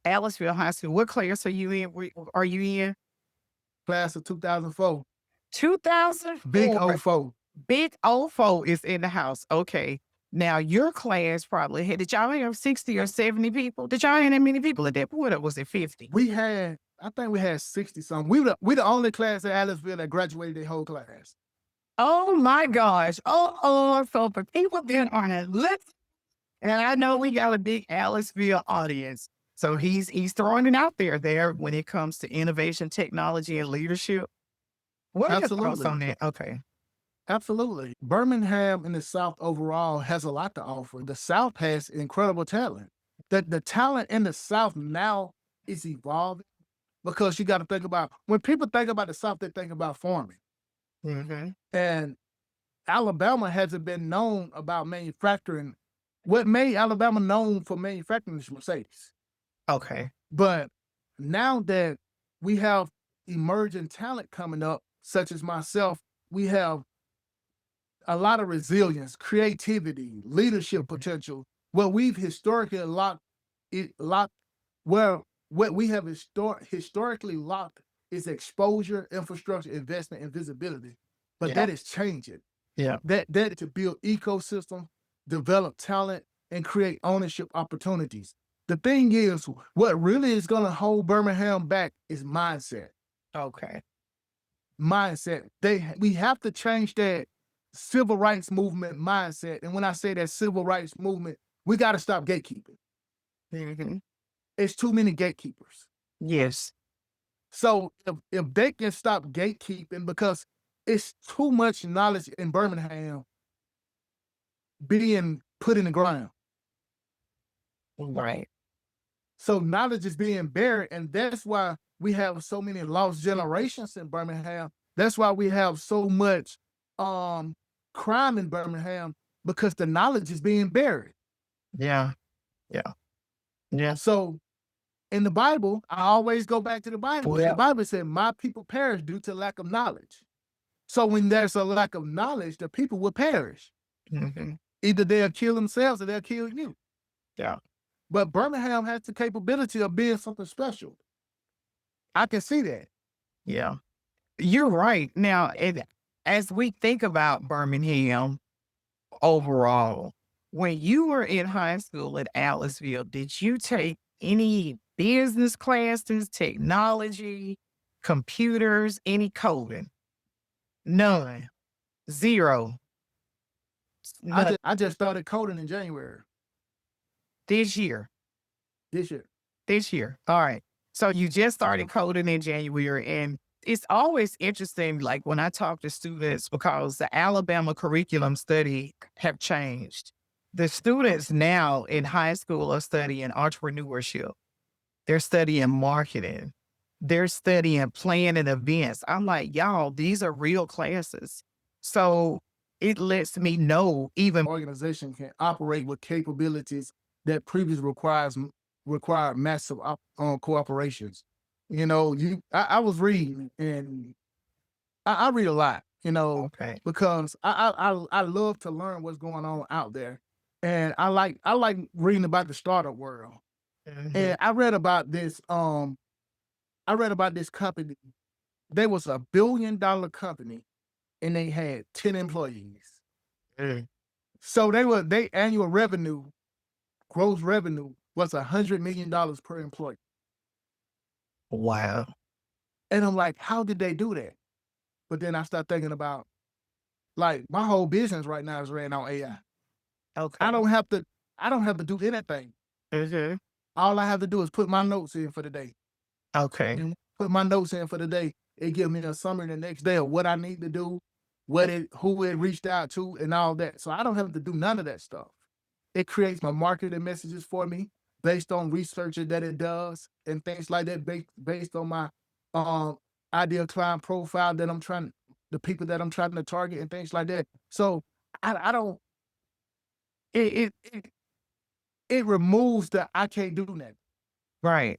High School, what class are you in? Are you in Class of 2004. Big 2004? O 04. Big O4 is in the house. Okay. Now, your class probably had, did y'all have 60 or 70 people? Did y'all have that many people at that point, or was it 50? I think we had 60 something. We the only class at Aliceville that graduated their whole class. Oh my gosh. Oh, so for people that are listening, and I know we got a big Aliceville audience. So he's throwing it out there when it comes to innovation, technology, and leadership. What are your thoughts Absolutely. on that? Okay. Absolutely. Birmingham in the South overall has a lot to offer. The South has incredible talent. The talent in the South now is evolving because you got to think about when people think about the South, they think about farming. Hmm. And Alabama hasn't been known about manufacturing. What made Alabama known for manufacturing is Mercedes. Okay. But now that we have emerging talent coming up, such as myself, we have a lot of resilience, creativity, leadership Mhm. potential. What we've historically locked well, what we have historically locked is exposure, infrastructure, investment, and visibility. But Yeah. that is changing. Yeah. That to build ecosystem, develop talent, and create ownership opportunities. The thing is, what really is going to hold Birmingham back is mindset. Okay. Mindset. We have to change that civil rights movement mindset. And when I say that civil rights movement, we got to stop gatekeeping. Hmm. It's too many gatekeepers. Yes. So if they can stop gatekeeping because it's too much knowledge in Birmingham being put in the ground. Right. So knowledge is being buried, and that's why we have so many lost generations in Birmingham. That's why we have so much um crime in Birmingham, because the knowledge is being buried. Yeah. Yeah. Yeah. So in the Bible, I always go back to the Bible. The Well, Bible said, "My people perish due to lack of knowledge." So when there's a lack of knowledge, the people will perish. mhm. Either they'll kill themselves or they'll kill you. Yeah. But Birmingham has the capability of being something special. I can see that. Yeah. You're right. Now, as we think about Birmingham overall, when you were in high school at Aliceville, did you take any business classes, technology, computers, any coding? None. Zero. None. I just started coding in January This year. this year. This year. All right. So you just started coding in January, and it's always interesting, like when I talk to students, because the Alabama curriculum study have changed. The students now in high school are studying entrepreneurship. They're studying marketing. They're studying planning events. I'm like, y'all, these are real classes. So it lets me know even Organization can operate with capabilities that previously required massive corporations. I was reading, and I read a lot. okay. Because I love to learn what's going on out there, and I like reading about the startup world. Mhm. And I read about this company. They was $1 billion company, and they had 10 employees. Mm. So they annual revenue, gross revenue was $100 million per employee. Wow. And I'm like, how did they do that? But then I start thinking about, like, my whole business right now is ran on AI. Okay. I don't have to I don't have to do anything. Mhm. All I have to do is put my notes in for the day. Okay. And put my notes in for the day. It gives me a summary the next day of what I need to do, who it reached out to, and all that. So I don't have to do none of that stuff. It creates my marketing messages for me based on research that it does and things like that, based on my um ideal client profile that the people that I'm trying to target and things like that. So I don't it it it, it removes the I can't do that. Right.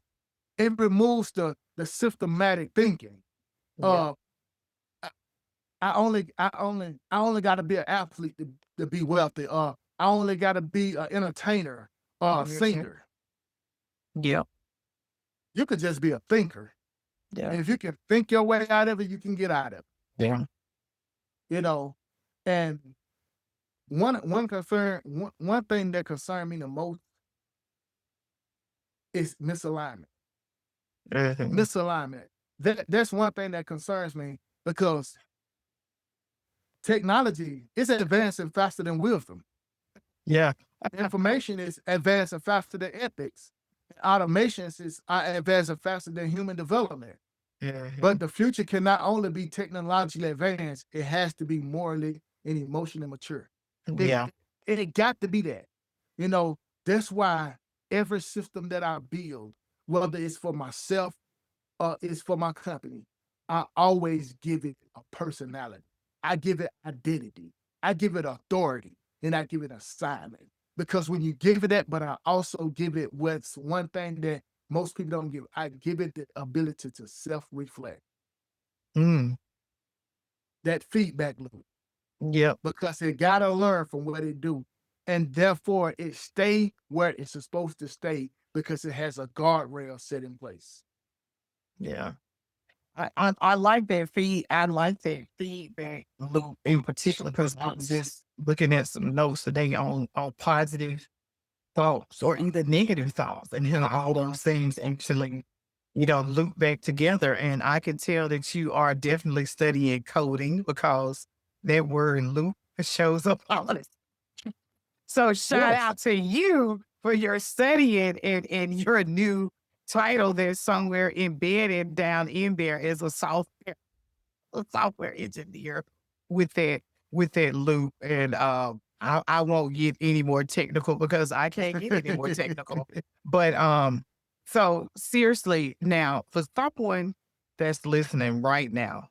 It removes the systematic thinking. Yeah. Uh, I I only got to be an athlete to be wealthy. I only got to be an entertainer or a Mhm. singer. Yep. You could just be a thinker, Yeah. and if you can think your way out of it, you can get out of it. Yeah. You know, and one thing that concerned me the most is misalignment. Mhm. Misalignment. That's one thing that concerns me, because technology is advancing faster than wisdom. Yeah. Information is advancing faster than ethics. Automations is advancing faster than human development. But Mhm. the future can not only be technologically advanced, it has to be morally and emotionally mature. It Yeah. it got to be that. You know, that's why every system that I build, whether it's for myself is for my company, I always give it a personality. I give it identity. I give it authority, and I give it assignment. Because when you give it that, but I also give it what's one thing that most people don't give. I give it the ability to self-reflect, Mm. that feedback loop, Yep. because it gotta learn from what it do. And therefore it stay where it's supposed to stay because it has a guardrail set in place. Yeah. I like that I like that feedback loop in particular because I was just looking at some notes today on positive thoughts or either negative thoughts, and how all those things actually, loop back together. And I can tell that you are definitely studying coding because that word loop shows up all of it. So shout Yes. out to you for your studying and your new title that's somewhere embedded down in there as a software engineer with that loop. And I won't get any more technical because I can't get any more technical. But So seriously, now for someone that's listening right now,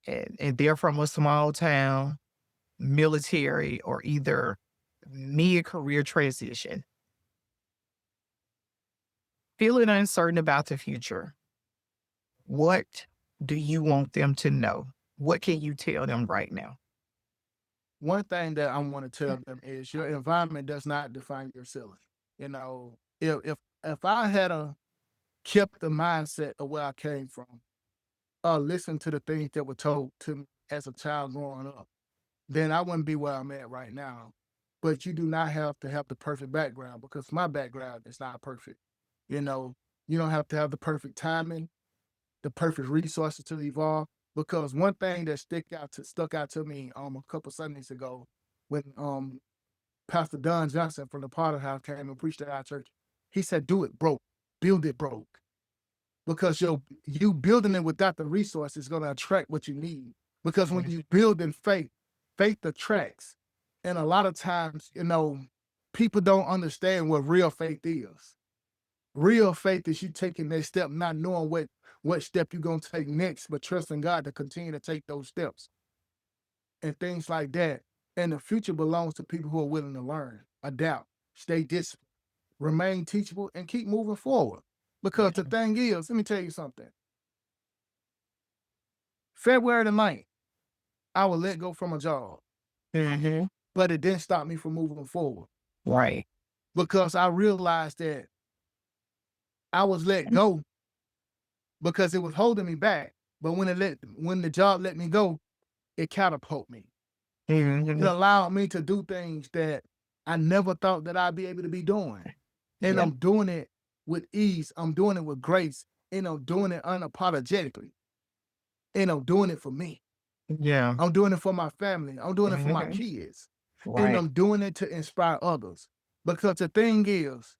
and they're from a small town, military, or either mid-career transition, feeling uncertain about the future, what do you want them to know? What can you tell them right now? One thing that I want to tell them is your environment does not define your ceiling. You know, if I had a kept the mindset of where I came from, listen to the things that were told to me as a child growing up, then I wouldn't be where I'm at right now. But you do not have to have the perfect background because my background is not perfect. You know, you don't have to have the perfect timing, the perfect resources to evolve. Because one thing that stuck out to me a couple Sundays ago when Pastor Don Johnson from the Potter House came and preached at our church, he said, "Do it broke, build it broke." Because you building it without the resources is going to attract what you need. Because when you build in faith, faith attracts. And a lot of times, people don't understand what real faith is. Real faith is you taking that step, not knowing what step you're gonna take next, but trusting God to continue to take those steps and things like that. And the future belongs to people who are willing to learn, adapt, stay disciplined, remain teachable, and keep moving forward. Because the thing is, let me tell you something. February the 9th, I was let go from a job, Mm-hmm. but it didn't stop me from moving forward Right. because I realized that I was let go because it was holding me back. But when the job let me go, it catapulted me. It Mhm. allowed me to do things that I never thought that I'd be able to be doing. And Yeah. I'm doing it with ease. I'm doing it with grace. And I'm doing it unapologetically. And I'm doing it for me. Yeah. I'm doing it for my family. I'm doing it for my Mhm. kids. And Right. I'm doing it to inspire others. Because the thing is,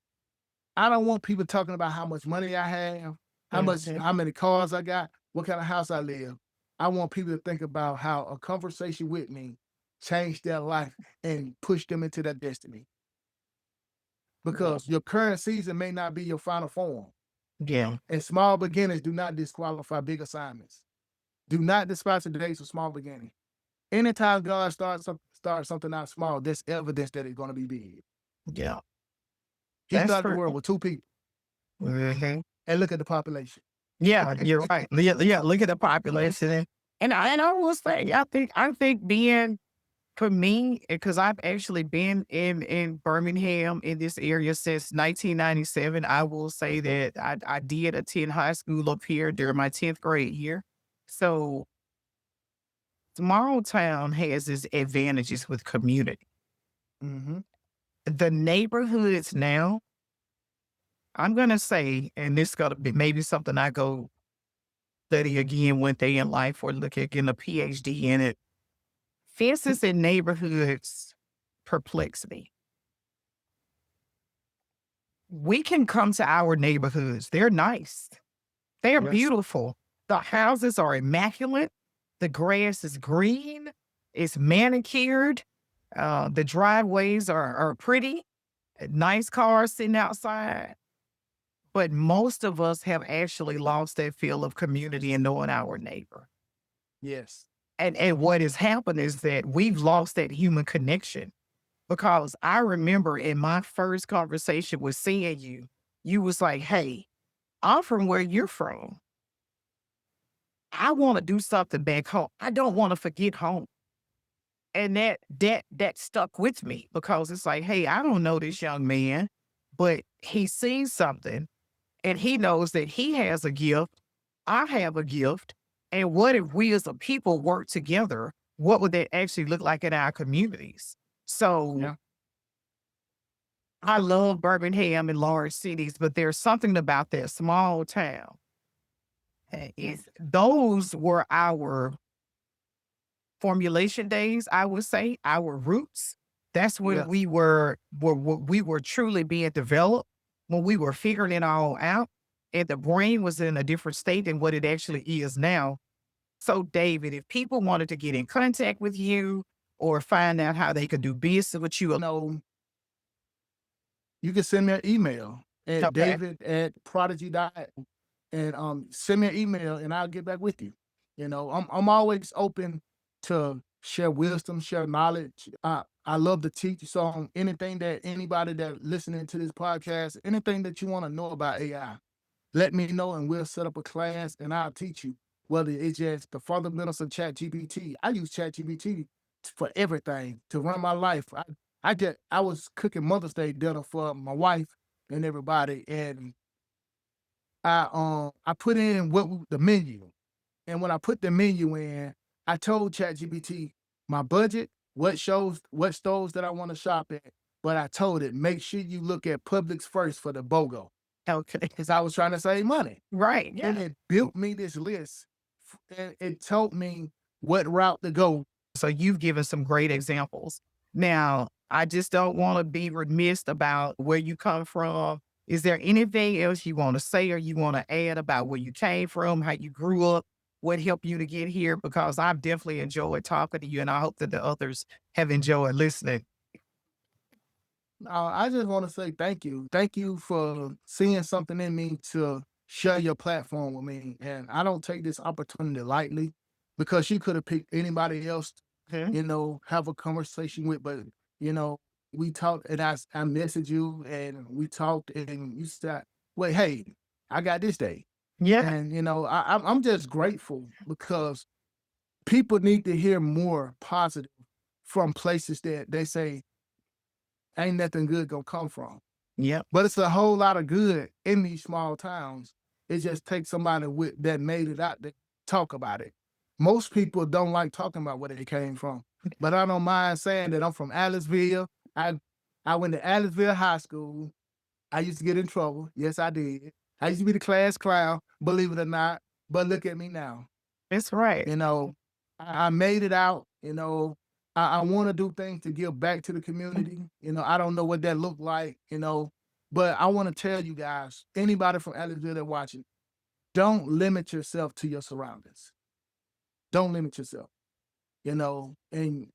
I don't want people talking about how much money I have, Mhm. how many cars I got, what kind of house I live. I want people to think about how a conversation with me changed their life and pushed them into their destiny. Yeah. Because your current season may not be your final form. Yeah. And small beginnings do not disqualify big assignments. Do not despise the days of small beginning. Anytime God starts something out small, there's evidence that it's going to be big. Yeah. He That's started the true. world with 2 people, Mhm. and look at the population. Yeah, you're right. Yeah, yeah, look at the population and I will say, I think being for me, because I've actually been in Birmingham in this area since 1997. I will say that I did attend high school up here during my 10th grade year. So small town has its advantages with community. Hmm. The neighborhoods now, I'm gonna say, and this gonna be maybe something I go study again one day in life or look at getting a PhD in it. Fences in neighborhoods perplex me. We can come to our neighborhoods. They're nice. They're Yes. beautiful. The houses are immaculate. The grass is green. It's manicured. The driveways are pretty. Nice cars sitting outside. But most of us have actually lost that feel of community and knowing our neighbor. Yes. And what has happened is that we've lost that human connection because I remember in my first conversation with seeing you, you was like, "Hey, I'm from where you're from. I want to do something back home. I don't want to forget home." And that stuck with me because it's like, "Hey, I don't know this young man, but he sees something and he knows that he has a gift. I have a gift. And what if we as a people work together? What would that actually look like in our communities?" So Yeah. I love Birmingham and large cities, but there's something about that small town. Those were our formulation days, I would say, our roots. That's when Yes. we were truly being developed, when we were figuring it all out, and the brain was in a different state than what it actually is now. So, David, if people wanted to get in contact with you or find out how they could do business with you, You can send me an email at Okay. David at Prodigy dot, and send me an email and I'll get back with you. I'm always open to share wisdom, share knowledge. I love to teach. So anything that anybody that listening to this podcast, anything that you want to know about AI, let me know and we'll set up a class and I'll teach you. Whether it's just the fundamentals of Chat GPT. I use Chat GPT for everything to run my life. I was cooking Mother's Day dinner for my wife and everybody, and I put in the menu. And when I put the menu in, I told ChatGPT my budget, what stores that I want to shop at. But I told it, make sure you look at Publix first for the BOGO. Okay. Because I was trying to save money. Right. And Yeah. it built me this list. And it told me what route to go. So you've given some great examples. Now, I just don't want to be remiss about where you come from. Is there anything else you want to say or you want to add about where you came from, how you grew up, what helped you to get here? Because I've definitely enjoyed talking to you and I hope that the others have enjoyed listening. I just want to say thank you. Thank you for seeing something in me to share your platform with me. And I don't take this opportunity lightly because you could have picked anybody else, Okay. have a conversation with, but you know, we talked and I messaged you and we talked and you said, wait, hey, I got this day. Yeah. And I'm just grateful because people need to hear more positive from places that they say ain't nothing good gonna come from. Yep. But it's a whole lot of good in these small towns. It just takes somebody that made it out to talk about it. Most people don't like talking about where they came from, but I don't mind saying that I'm from Aliceville. I went to Aliceville High School. I used to get in trouble. Yes, I did. I used to be the class clown, believe it or not. But look at me now. That's right. You know, I made it out. I want to do things to give back to the community. I don't know what that looked like. But I want to tell you guys, anybody from Alexandria that watching, don't limit yourself to your surroundings. Don't limit yourself. And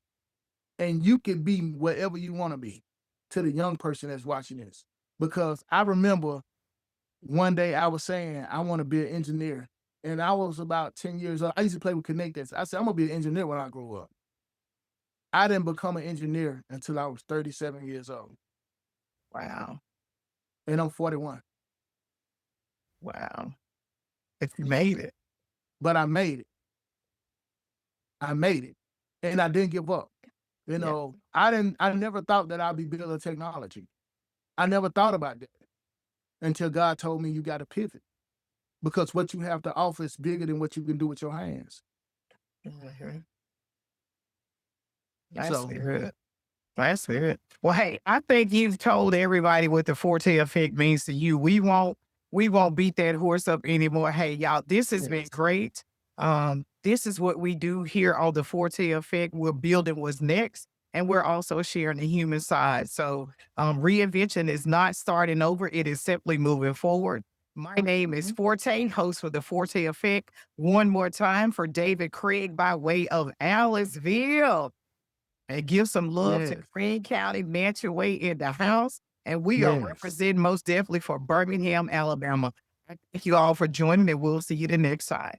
you can be wherever you want to be to the young person that's watching this. Because I remember one day I was saying I want to be an engineer, and I was about 10 years old. I used to play with connectors. I said I'm gonna be an engineer when I grow up. I didn't become an engineer until I was 37 years old, Wow. and I'm 41. Wow. If you made it. But I made it. I made it, and I didn't give up. Yeah. I never thought that I'd be building technology. I never thought about that until God told me you got to pivot because what you have to offer is bigger than what you can do with your hands. Mhm. That's So good. That's it. Well, hey, I think you've told everybody what the Forte Effect means to you. We won't beat that horse up anymore. Hey, y'all, this has been yes, great. This is what we do here on the Forte Effect. We're building what's next, and we're also sharing the human side. So, reinvention is not starting over; it is simply moving forward. My name is mhm, Forte, host for the Forte Effect. One more time for David Craig by way of Aliceville. And give some love to yes, Greene County, Mansion Way in the house. And we are yes. representing most definitely for Birmingham, Alabama. I thank you all for joining, and we'll see you the next time.